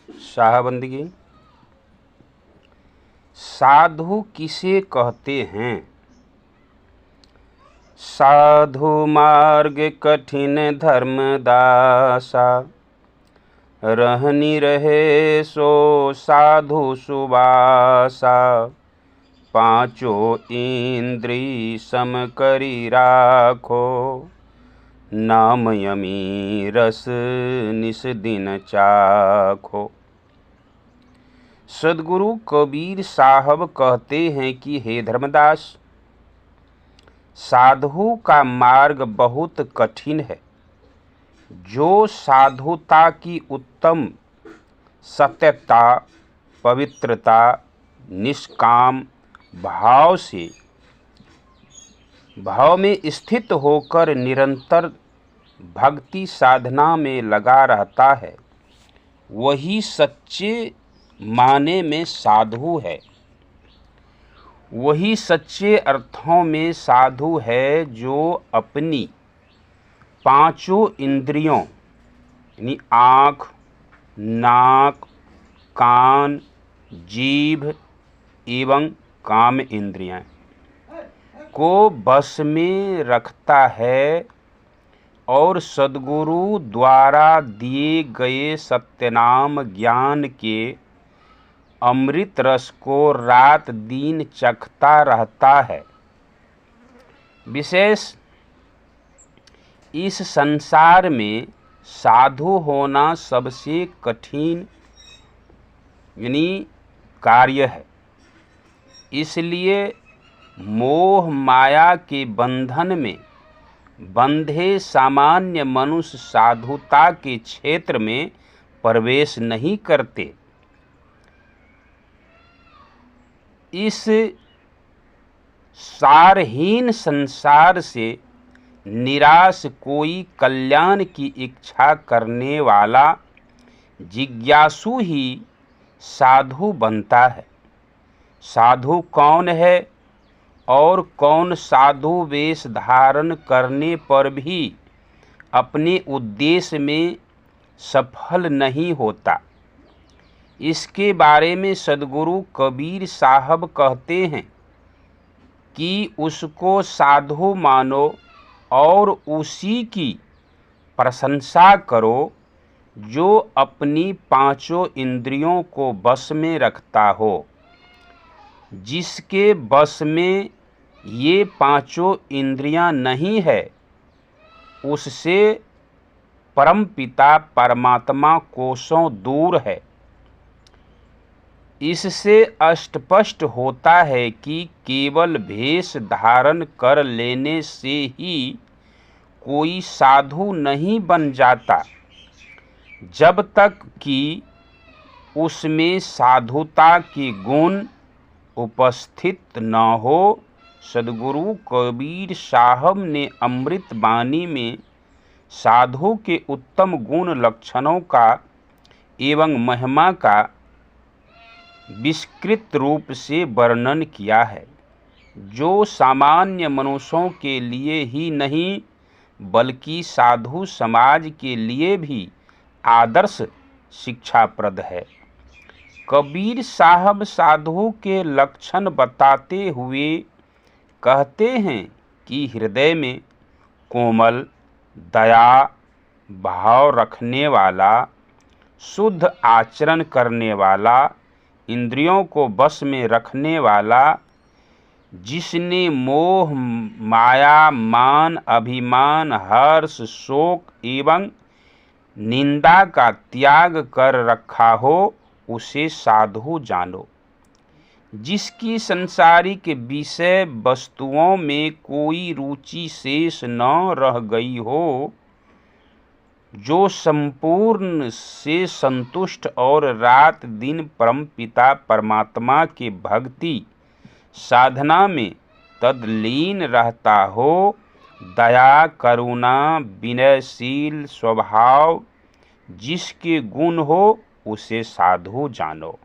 शाहबंदगी। साधु किसे कहते हैं? साधु मार्ग कठिन धर्मदासा, रहनी रहे सो साधु सुबासा। पांचों इंद्री सम करी राखो, नाम यमी रस निस दिन चाखो। सदगुरु कबीर साहब कहते हैं कि हे धर्मदास, साधु का मार्ग बहुत कठिन है। जो साधुता की उत्तम सत्यता, पवित्रता, निष्काम भाव में स्थित होकर निरंतर भक्ति साधना में लगा रहता है, वही सच्चे माने में साधु है। वही सच्चे अर्थों में साधु है जो अपनी पांचों इंद्रियों यानी आँख, नाक, कान, जीभ एवं काम इंद्रियां को बस में रखता है और सद्गुरु द्वारा दिए गए सत्यनाम ज्ञान के अमृत रस को रात दिन चखता रहता है। विशेष इस संसार में साधु होना सबसे कठिन यानी कार्य है। इसलिए मोह माया के बंधन में बंधे सामान्य मनुष्य साधुता के क्षेत्र में प्रवेश नहीं करते। इस सारहीन संसार से निराश कोई कल्याण की इच्छा करने वाला जिज्ञासु ही साधु बनता है। साधु कौन है और कौन साधु वेश धारण करने पर भी अपने उद्देश्य में सफल नहीं होता, इसके बारे में सद्गुरु कबीर साहब कहते हैं कि उसको साधु मानो और उसी की प्रशंसा करो जो अपनी पांचों इंद्रियों को बस में रखता हो। जिसके बस में ये पांचों इंद्रियां नहीं है, उससे परमपिता परमात्मा कोसों दूर है। इससे स्पष्ट होता है कि केवल भेष धारण कर लेने से ही कोई साधु नहीं बन जाता, जब तक कि उसमें साधुता के गुण उपस्थित न हो। सद्गुरु कबीर साहब ने अमृत वाणी में साधु के उत्तम गुण लक्षणों का एवं महिमा का विस्तृत रूप से वर्णन किया है, जो सामान्य मनुष्यों के लिए ही नहीं बल्कि साधु समाज के लिए भी आदर्श शिक्षाप्रद है। कबीर साहब साधु के लक्षण बताते हुए कहते हैं कि हृदय में कोमल, दया भाव रखने वाला, शुद्ध आचरण करने वाला, इंद्रियों को बस में रखने वाला, जिसने मोह माया मान अभिमान हर्ष शोक एवं निंदा का त्याग कर रखा हो, उसे साधु जानो। जिसकी संसारिक विषय वस्तुओं में कोई रुचि शेष न रह गई हो, जो संपूर्ण से संतुष्ट और रात दिन परमपिता परमात्मा के भक्ति साधना में तल्लीन रहता हो, दया करुणा विनयशील स्वभाव जिसके गुण हो, उसे साधु जानो।